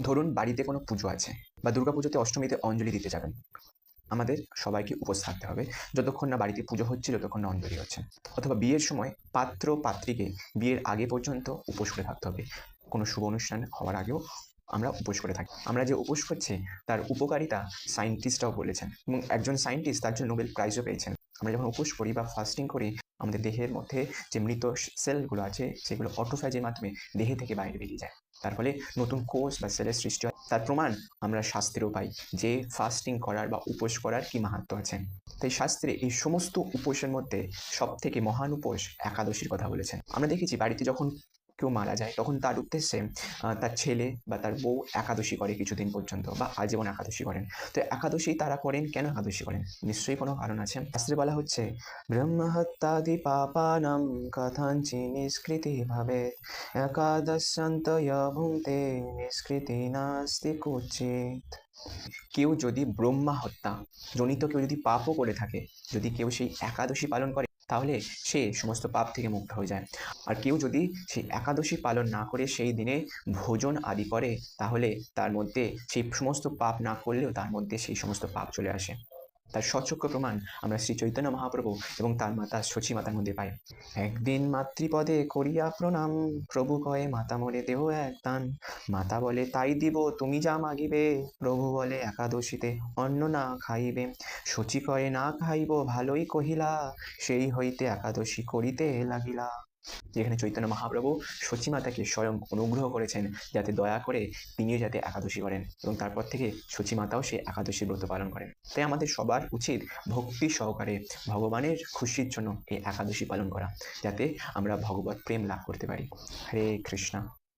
ধরুন বাড়িতে কোনো পুজো আছে বা দুর্গাপুজোতে অষ্টমীতে অঞ্জলি দিতে যাবেন। আমাদের সবাইকে উপোস থাকতে হবে যতক্ষণ না বাড়িতে পুজো হচ্ছে, যতক্ষণ না অঞ্জলি হচ্ছে। অথবা বিয়ের সময় পাত্র পাত্রীকে বিয়ের আগে পর্যন্ত উপোস করে থাকতে হবে। কোনো শুভ অনুষ্ঠান হওয়ার আগেও আমরা উপোস করে থাকি। আমরা যে উপোস করছি তার উপকারিতা সায়েন্টিস্টরাও বলেছেন এবং একজন সায়েন্টিস্ট তার জন্য নোবেল প্রাইজও পেয়েছেন। আমরা যখন উপোস করি বা ফাস্টিং করি, আমাদের দেহের মধ্যে যে মৃত সেলগুলো আছে সেগুলো অটোফ্যাজের মাধ্যমে দেহে থেকে বাইরে বেরিয়ে যায়। তার ফলে নতুন কোষ বা সেলের সৃষ্টি হয়। তার প্রমাণ আমরা শাস্ত্রেও পাই যে ফাস্টিং করার বা উপোস করার কি মাহাত্ম্য আছে। তাই শাস্ত্রে এই সমস্ত উপোসের মধ্যে সবথেকে মহান উপোস একাদশীর কথা বলেছেন। আমরা দেখেছি বাড়িতে যখন কেউ মারা যায় তখন তার উদ্দেশ্যে তার ছেলে বা তার বউ একাদশী করে কিছুদিন পর্যন্ত বা আজীবন একাদশী করেন। তো একাদশী তারা করেন কেন? একাদশী করেন নিশ্চয়ই কোনো কারণ আছে। শাস্ত্রে বলা হচ্ছে ব্রহ্মহত্যাদি পাপানাং কথাঞ্চি নিষ্কৃতি ভাবে একাদশান্তয় ভুঙ্ক্তে নিষ্কৃতি নাস্তি কুচিত। কেউ যদি ব্রহ্মা হত্যা জনিত কেউ যদি পাপও করে থাকে, যদি কেউ সেই একাদশী পালন করে তাহলে সে সমস্ত পাপ থেকে মুক্ত হয়ে যায়। আর কেউ যদি সেই একাদশী পালন না করে সেই দিনে ভোজন আদি করে তাহলে তার মধ্যে সেই সমস্ত পাপ না করলেও তার মধ্যে সেই সমস্ত পাপ চলে আসে। তার সচক্ষু প্রমাণ আমরা শ্রী চৈতন্য মহাপ্রভু এবং তার মাতা শচী মাতার মধ্যে পাই। একদিন মাতৃপদে করিয়া প্রণাম, প্রভু কয়ে মাতা মোরে দেহ এক দান। মাতা বলে তাই দিব তুমি যা মাগিবে, প্রভু বলে একাদশীতে অন্ন না খাইবে। শচী কয়ে না খাইব ভালোই কহিলা, সেই হইতে একাদশী করিতে লাগিলা। যেখানে চৈতন্য মহাপ্রভু শচী মাতাকে স্বয়ং অনুগ্রহ করেছেন যাতে দয়া করে তিনিও যাতে একাদশী করেন এবং তারপর থেকে শচী মাতাও সে একাদশী ব্রত পালন করেন। তাই আমাদের সবার উচিত ভক্তি সহকারে ভগবানের খুশির জন্য এই একাদশী পালন করা, যাতে আমরা ভগবত প্রেম লাভ করতে পারি। হরে কৃষ্ণা।